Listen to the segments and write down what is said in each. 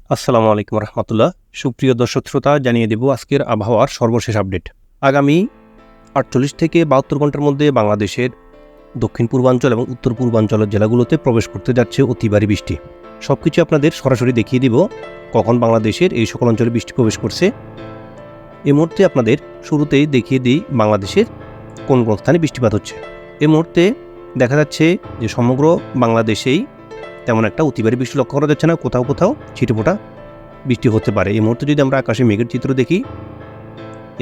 আসসালামু আলাইকুম রহমতুল্লাহ। সুপ্রিয় দর্শক শ্রোতা, জানিয়ে দেব আজকের আবহাওয়ার সর্বশেষ আপডেট। আগামী ৪৮ থেকে ৭২ ঘন্টার মধ্যে বাংলাদেশের দক্ষিণ পূর্বাঞ্চল এবং উত্তর পূর্বাঞ্চলের জেলাগুলোতে প্রবেশ করতে যাচ্ছে অতি ভারী বৃষ্টি। সব কিছু আপনাদের সরাসরি দেখিয়ে দিব কখন বাংলাদেশের এই সকল অঞ্চলে বৃষ্টি প্রবেশ করছে। এই মুহূর্তে আপনাদের শুরুতেই দেখিয়ে দিই বাংলাদেশের কোন কোন স্থানে বৃষ্টিপাত হচ্ছে। এই মুহূর্তে দেখা যাচ্ছে যে সমগ্র বাংলাদেশেই তেমন একটা অতি ভারী বৃষ্টি লক্ষ্য করা যাচ্ছে না, কোথাও কোথাও ছিটেফোঁটা বৃষ্টি হতে পারে। এই মুহূর্তে যদি আমরা আকাশে মেঘের চিত্র দেখি,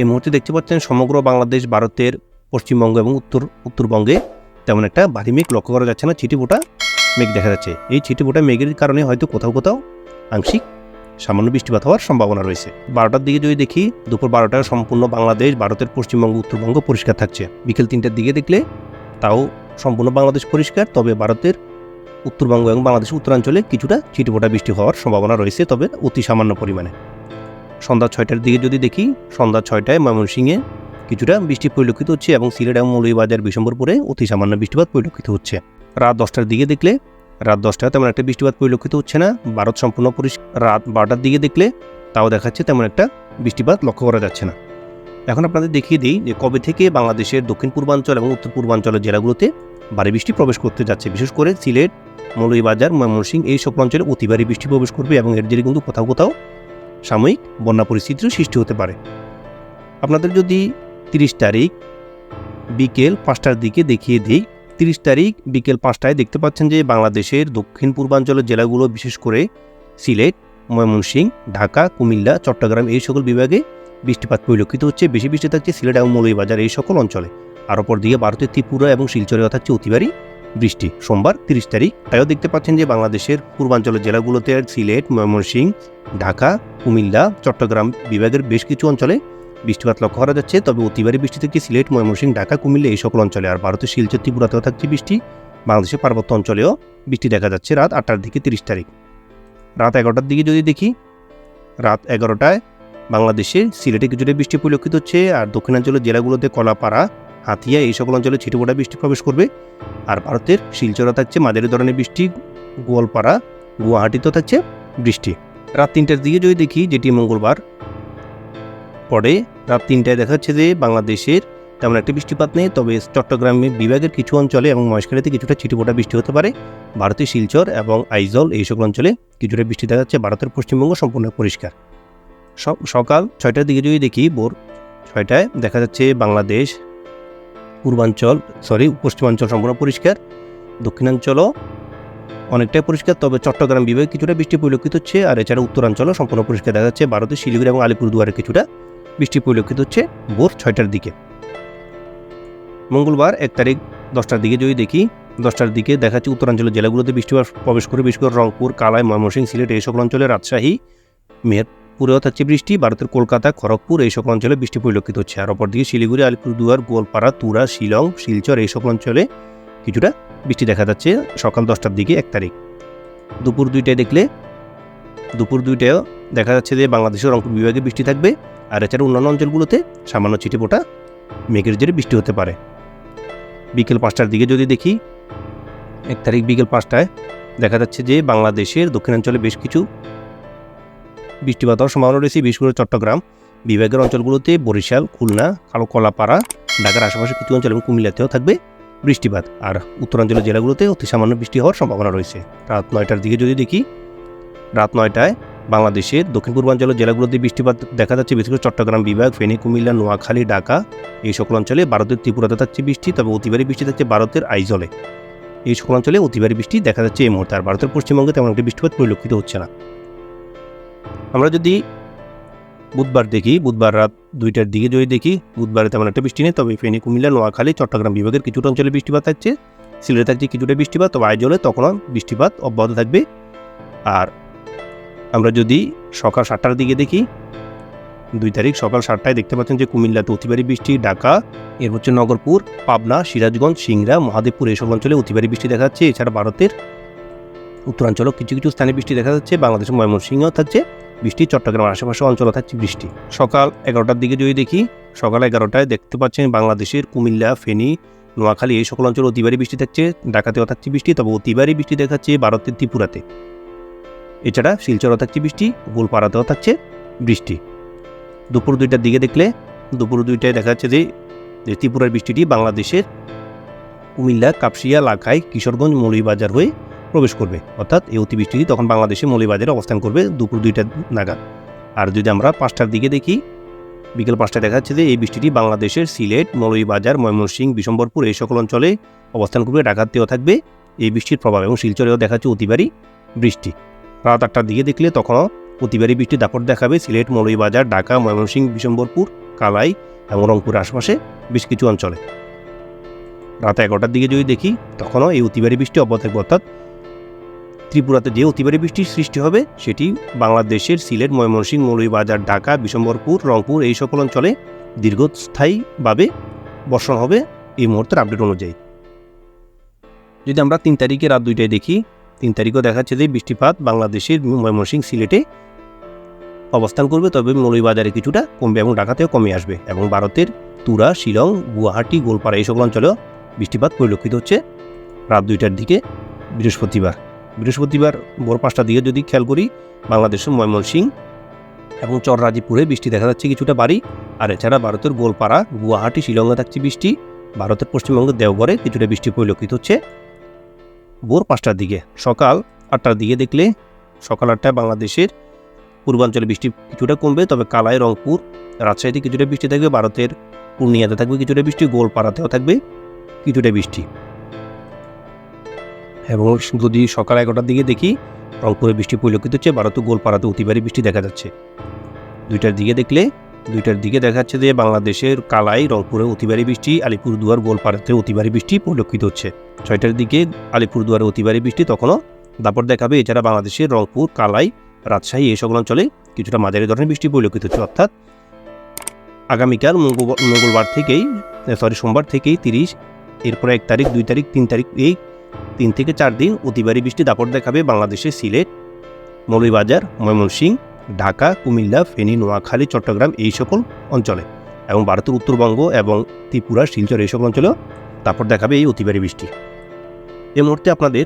এই মুহূর্তে দেখতে পাচ্ছেন সমগ্র বাংলাদেশ, ভারতের পশ্চিমবঙ্গ এবং উত্তরবঙ্গে তেমন একটা ভারী মেঘ লক্ষ্য করা যাচ্ছে না, ছিটেফোঁটা মেঘ দেখা যাচ্ছে। এই ছিটেফোঁটা মেঘের কারণে হয়তো কোথাও কোথাও আংশিক সামান্য বৃষ্টিপাত হওয়ার সম্ভাবনা রয়েছে। 12টার দিকে যদি দেখি, দুপুর 12টায় সম্পূর্ণ বাংলাদেশ, ভারতের পশ্চিমবঙ্গ, উত্তরবঙ্গ পরিষ্কার থাকছে। বিকেল 3টার দিকে দেখলে তাও সম্পূর্ণ বাংলাদেশ পরিষ্কার, তবে ভারতের উত্তরবঙ্গ এবং বাংলাদেশের উত্তরাঞ্চলে কিছুটা ছিটেফোঁটা বৃষ্টি হওয়ার সম্ভাবনা রয়েছে, তবে অতি সামান্য পরিমাণে। সন্ধ্যা 6টার দিকে যদি দেখি, সন্ধ্যা 6টায় ময়মনসিংহে কিছুটা বৃষ্টি পরিলক্ষিত হচ্ছে এবং সিলেট এবং মৌলভীবাজার, বিশম্বরপুরে অতি সামান্য বৃষ্টিপাত পরিলক্ষিত হচ্ছে। রাত 10টার দিকে দেখলে, রাত 10টায় তেমন একটা বৃষ্টিপাত পরিলক্ষিত হচ্ছে না, ভারত সম্পূর্ণ পরিষ্কার। রাত 12টার দিকে দেখলে তাও দেখাচ্ছে তেমন একটা বৃষ্টিপাত লক্ষ্য করা যাচ্ছে না। এখন আপনাদের দেখিয়ে দিই যে কবে থেকে বাংলাদেশের দক্ষিণ পূর্বাঞ্চল এবং উত্তর পূর্বাঞ্চলের জেলাগুলোতে ভারী বৃষ্টি প্রবেশ করতে যাচ্ছে। বিশেষ করে সিলেট, মৌলভীবাজার, ময়মনসিংহ এই সকল অঞ্চলে অতি ভারী বৃষ্টি প্রবেশ করবে এবং এর জেরে কিন্তু কোথাও কোথাও সাময়িক বন্যা পরিস্থিতির সৃষ্টি হতে পারে। আপনাদের যদি 30 তারিখ বিকেল 5টার দিকে দেখিয়ে দিই, 30 তারিখ বিকেল 5টায় দেখতে পাচ্ছেন যে বাংলাদেশের দক্ষিণ পূর্বাঞ্চলের জেলাগুলো, বিশেষ করে সিলেট, ময়মনসিংহ, ঢাকা, কুমিল্লা, চট্টগ্রাম এই সকল বিভাগে বৃষ্টিপাত পরিলক্ষিত হচ্ছে। বেশি বৃষ্টি থাকছে সিলেট এবং মৌলভীবাজার এই সকল অঞ্চলে। আর অপর দিকে ভারতের ত্রিপুরা এবং শিলচরেও থাকছে অতি ভারী বৃষ্টি সোমবার 30 তারিখ। তাইও দেখতে পাচ্ছেন যে বাংলাদেশের পূর্বাঞ্চলের জেলাগুলোতে সিলেট, ময়মনসিংহ, ঢাকা, কুমিল্লা, চট্টগ্রাম বিভাগের বেশ কিছু অঞ্চলে বৃষ্টিপাত লক্ষ্য করা যাচ্ছে, তবে অতি ভারী বৃষ্টি থেকে সিলেট, ময়মনসিংহ, ঢাকা, কুমিল্লা এই সকল অঞ্চলে। আর ভারতের শিলচর, ত্রিপুরাতেও থাকছে বৃষ্টি। বাংলাদেশের পার্বত্য অঞ্চলেও বৃষ্টি দেখা যাচ্ছে রাত 8টার দিকে 30 তারিখ। রাত 11টার দিকে যদি দেখি, রাত 11টায় বাংলাদেশে সিলেটে কিছুটা বৃষ্টি পরিলক্ষিত হচ্ছে, আর দক্ষিণাঞ্চলের জেলাগুলোতে কলাপাড়া, হাতিয়া এই সকল অঞ্চলে ছিটেফোঁটা বৃষ্টি প্রবেশ করবে। আর ভারতের শিলচরে থাকছে মাঝারি ধরনের বৃষ্টি, গোয়ালপাড়া, গুয়াহাটিতেও থাকছে বৃষ্টি। রাত 3টার দিকে যদি দেখি, যেটি মঙ্গলবার পরে, রাত 3টায় দেখা যাচ্ছে যে বাংলাদেশের তেমন একটা বৃষ্টিপাত নেই, তবে চট্টগ্রাম বিভাগের কিছু অঞ্চলে এবং মহেশখালীতে কিছুটা ছিটেফোঁটা বৃষ্টি হতে পারে। ভারতের শিলচর এবং আইজল এই সকল অঞ্চলে কিছুটা বৃষ্টি দেখা যাচ্ছে। ভারতের পশ্চিমবঙ্গ সম্পূর্ণ পরিষ্কার। সকাল 6টার দিকে যদি দেখি, ভোর 6টায় দেখা যাচ্ছে বাংলাদেশ পশ্চিমাঞ্চল সম্পূর্ণ পরিষ্কার, দক্ষিণাঞ্চলও অনেকটাই পরিষ্কার, তবে চট্টগ্রাম বিভাগে কিছুটা বৃষ্টি পরিলক্ষিত হচ্ছে। আর এছাড়া উত্তরাঞ্চলও সম্পূর্ণ পরিষ্কার দেখা যাচ্ছে। ভারতের শিলিগুড়ি এবং আলিপুরদুয়ারে কিছুটা বৃষ্টি পরিলক্ষিত হচ্ছে ভোর 6টার দিকে। মঙ্গলবার 1 তারিখ 10টার দিকে যদি দেখি, 10টার দিকে দেখা যাচ্ছে উত্তরাঞ্চলের জেলাগুলোতে বৃষ্টিপাত প্রবেশ করে, বিশেষ করে রংপুর, কালাই, ময়মনসিংহ, সিলেট এই সকল অঞ্চলে, রাজশাহী, মেহেরপুরেও থাকছে বৃষ্টি। ভারতের কলকাতা, খড়গপুর এই সকল অঞ্চলে বৃষ্টি পরিলক্ষিত হচ্ছে। আর অপরদিকে শিলিগুড়ি, আলিপুরদুয়ার, গোয়ালপাড়া, তুরা, শিলং, শিলচর এই সকল অঞ্চলে কিছুটা বৃষ্টি দেখা যাচ্ছে সকাল 10টার দিকে 1 তারিখ। দুপুর 2টায় দেখলে, দুপুর 2টায়ও দেখা যাচ্ছে যে বাংলাদেশের রংপুর বিভাগে বৃষ্টি থাকবে। আর এছাড়া অন্যান্য অঞ্চলগুলোতে সামান্য ছিটেফোঁটা মেঘের জেরে বৃষ্টি হতে পারে। বিকেল 5টার দিকে যদি দেখি, 1 তারিখ বিকেল 5টায় দেখা যাচ্ছে যে বাংলাদেশের দক্ষিণাঞ্চলে বেশ কিছু বৃষ্টিপাত হওয়ার সম্ভাবনা রয়েছে, বিশেষ করে চট্টগ্রাম বিভাগের অঞ্চলগুলোতে, বরিশাল, খুলনা, কলাপাড়া, ঢাকার আশেপাশে কিছু অঞ্চল এবং কুমিল্লাতেও থাকবে বৃষ্টিপাত। আর উত্তরাঞ্চলের জেলাগুলোতে অতি সামান্য বৃষ্টি হওয়ার সম্ভাবনা রয়েছে। রাত 9টার দিকে যদি দেখি, রাত 9টায় বাংলাদেশের দক্ষিণ পূর্বাঞ্চলের জেলাগুলোতে বৃষ্টিপাত দেখা যাচ্ছে, বিশেষ করে চট্টগ্রাম বিভাগ, ফেনী, কুমিল্লা, নোয়াখালী, ঢাকা এই সকল অঞ্চলে। ভারতের ত্রিপুরাতে থাকছে বৃষ্টি, তবে অতি ভারী বৃষ্টি থাকছে ভারতের আইজলে। এই সকল অঞ্চলে অতি ভারী বৃষ্টি দেখা যাচ্ছে এই মুহূর্তে। আর ভারতের পশ্চিমবঙ্গে তেমন একটি বৃষ্টিপাত পরিলক্ষিত হচ্ছে না। আমরা যদি বুধবার দেখি, বুধবার রাত 2টার দিকে যদি দেখি, বুধবারে তেমন একটা বৃষ্টি নেই, তবে ফেনী, কুমিল্লা, নোয়াখালী, চট্টগ্রাম বিভাগের কিছুটা অঞ্চলে বৃষ্টিপাত থাকছে। সিলেটে থাকছে কিছুটা বৃষ্টিপাত, তবে আইজলে তখনও বৃষ্টিপাত অব্যাহত থাকবে। আর আমরা যদি সকাল 7টার দিকে দেখি, 2 তারিখ সকাল 7টায় দেখতে পাচ্ছেন যে কুমিল্লাতে অতি ভারী বৃষ্টি, ঢাকা, এর হচ্ছে নগরপুর, পাবনা, সিরাজগঞ্জ, সিংড়া, মহাদেবপুর এই সকল অঞ্চলে অতি ভারী বৃষ্টি দেখা যাচ্ছে। এছাড়া ভারতের উত্তরাঞ্চলও কিছু কিছু স্থানে বৃষ্টি দেখা যাচ্ছে। বাংলাদেশের ময়মনসিংহেও থাকছে বৃষ্টি, চট্টগ্রামের আশেপাশে অঞ্চলে থাকছে বৃষ্টি। সকাল 11টার দিকে যদি দেখি, সকাল 11টায় দেখতে পাচ্ছেন বাংলাদেশের কুমিল্লা, ফেনী, নোয়াখালী এই সকল অঞ্চলে অতি ভারী বৃষ্টি থাকছে। ঢাকাতেও থাকছে বৃষ্টি, তবে অতি ভারী বৃষ্টি দেখাচ্ছে ভারতের ত্রিপুরাতে। এছাড়া শিলচরেও থাকছে বৃষ্টি, গোলপাড়াতেও থাকছে বৃষ্টি। দুপুর 2টার দিকে দেখলে দুপুর 2টায় দেখা যাচ্ছে যে ত্রিপুরার বৃষ্টিটি বাংলাদেশের কুমিল্লা, কাপসিয়া, লাখাই, কিশোরগঞ্জ, মৌলভীবাজার হয়ে প্রবেশ করবে। অর্থাৎ এই অতিবৃষ্টিটি তখন বাংলাদেশে মৌলভীবাজারে অবস্থান করবে দুপুর 2টা নাগাদ। আর যদি আমরা 5টার দিকে দেখি, বিকেল 5টায় দেখা যাচ্ছে যে এই বৃষ্টিটি বাংলাদেশের সিলেট, মৌলভীবাজার, ময়মনসিংহ, বিশম্বরপুর এই সকল অঞ্চলে অবস্থান করবে। ঢাকাতেও থাকবে এই বৃষ্টির প্রভাব এবং শিলচরেও দেখা যাচ্ছে অতিবারী বৃষ্টি। রাত 8টার দিকে দেখলে তখনও অতিবারী বৃষ্টির দাপট দেখাবে সিলেট, মৌলভীবাজার, ঢাকা, ময়মনসিংহ, বিশম্বরপুর, কালাই এবং রংপুরের আশপাশে বেশ কিছু অঞ্চলে। রাত 11টার দিকে যদি দেখি তখনও এই অতিবারী বৃষ্টি অব্যাহত থাকবে। অর্থাৎ ত্রিপুরাতে যে অতিবারী বৃষ্টির সৃষ্টি হবে সেটি বাংলাদেশের সিলেট, ময়মনসিংহ, মৌলভীবাজার, ঢাকা, বিশম্বরপুর, রংপুর এই সকল অঞ্চলে দীর্ঘস্থায়ীভাবে বর্ষণ হবে এই মুহূর্তের আপডেট অনুযায়ী। যদি আমরা 3 তারিখে রাত 2টায় দেখি, 3 তারিখও দেখাচ্ছে যে বৃষ্টিপাত বাংলাদেশের ময়মনসিংহ, সিলেটে অবস্থান করবে, তবে মৌলভীবাজারে কিছুটা কমবে এবং ঢাকাতেও কমে আসবে এবং ভারতের তুরা, শিলং, গুয়াহাটি, গোলপাড়া এই সকল অঞ্চলেও বৃষ্টিপাত পরিলক্ষিত হচ্ছে রাত 2টার দিকে বৃহস্পতিবার ভোর 5টার দিকে যদি খেয়াল করি বাংলাদেশের ময়মনসিংহ এবং চররাজিপুরে বৃষ্টি দেখা যাচ্ছে কিছুটা বাড়ি। আর এছাড়া ভারতের গোলপাড়া, গুয়াহাটি, শিলংয়ে থাকছে বৃষ্টি। ভারতের পশ্চিমবঙ্গের দেওঘরে কিছুটা বৃষ্টি পরিলক্ষিত হচ্ছে ভোর 5টার দিকে। সকাল 8টার দিকে দেখলে সকাল 8টায় বাংলাদেশের পূর্বাঞ্চলে বৃষ্টি কিছুটা কমবে, তবে কালাই, রংপুর, রাজশাহীতে কিছুটা বৃষ্টি থাকবে। ভারতের পূর্ণিয়াতে থাকবে কিছুটা বৃষ্টি, গোলপাড়াতেও থাকবে কিছুটা বৃষ্টি। এবং যদি সকাল 11টার দিকে দেখি রংপুরে বৃষ্টি পরিলক্ষিত হচ্ছে, ভারতের গোলপাড়াতে অতিবারী বৃষ্টি দেখা যাচ্ছে। 2টার দিকে দেখলে 2টার দিকে দেখা যাচ্ছে যে বাংলাদেশের কালাই, রংপুরে অতিবারী বৃষ্টি, আলিপুরদুয়ার, গোলপাড়াতে অতিবারী বৃষ্টি পরিলক্ষিত হচ্ছে। 6টার দিকে আলিপুরদুয়ারে অতিবারী বৃষ্টি তখনও দাপট দেখাবে। এছাড়া বাংলাদেশের রংপুর, কালাই, রাজশাহী এই সকল অঞ্চলে কিছুটা মাঝারি ধরনের বৃষ্টি পরিলক্ষিত হচ্ছে। অর্থাৎ আগামীকাল সোমবার থেকেই 30, এরপরে 1 তারিখ, 2 তারিখ, 3 তারিখ, এই 3 থেকে 4 দিন অতিবারী বৃষ্টি দাপট দেখাবে বাংলাদেশের সিলেট, মৌলভীবাজার, ময়মনসিংহ, ঢাকা, কুমিল্লা, ফেনী, নোয়াখালী, চট্টগ্রাম এই সকল অঞ্চলে এবং ভারতের উত্তরবঙ্গ এবং ত্রিপুরা, শিলচর এই সকল অঞ্চলেও দাপট দেখাবে এই অতিবারী বৃষ্টি। এই মুহূর্তে আপনাদের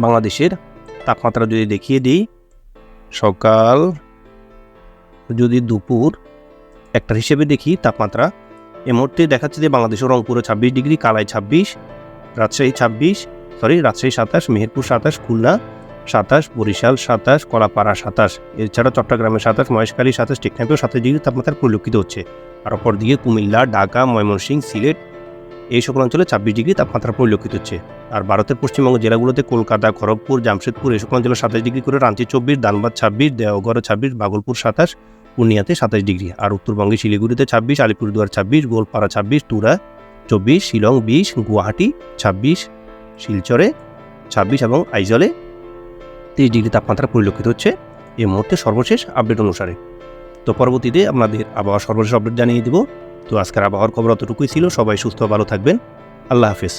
বাংলাদেশের তাপমাত্রা যদি দেখিয়ে দিই, সকাল যদি দুপুর 1টার হিসেবে দেখি তাপমাত্রা এই মুহূর্তে দেখাচ্ছে যে বাংলাদেশের রংপুরে 26 ডিগ্রি, কালাই 26, রাজশাহী 27, মেহেরপুর 27, খুলনা 27, বরিশাল 27, কলাপাড়া 27, এছাড়া চট্টগ্রামে 27, মহেশখালী 27, টেকনাফেও 27 ডিগ্রি তাপমাত্রা পরিলক্ষিত হচ্ছে। আর অপরদিকে কুমিল্লা, ঢাকা, ময়মনসিংহ, সিলেট এই সকল অঞ্চলে 26 ডিগ্রি তাপমাত্রা পরিলক্ষিত হচ্ছে। আর ভারতের পশ্চিমবঙ্গ জেলাগুলোতে কলকাতা, খড়গপুর, জামশেদপুর এই সকল অঞ্চলে 27 ডিগ্রি করে, রাঁচি 24, ধানবাদ 26, দেওঘরে 26, ভাগলপুর 27, পূর্ণিয়াতে 27 ডিগ্রি। আর উত্তরবঙ্গে শিলিগুড়িতে 26, আলিপুরদুয়ার 26, গোলপাড়া 26, তুরা 24, শিলং 20, গুয়াহাটি 26, শিলচরে 26 এবং আইজলে 30 ডিগ্রি তাপমাত্রা পরিলক্ষিত হচ্ছে এই মুহূর্তে সর্বশেষ আপডেট অনুসারে। তো পরবর্তীতে আপনাদের আবহাওয়ার সর্বশেষ আপডেট জানিয়ে দেব। তো আজকের আবহাওয়ার খবর অতটুকুই ছিল। সবাই সুস্থ ভালো থাকবেন। আল্লাহ হাফেজ।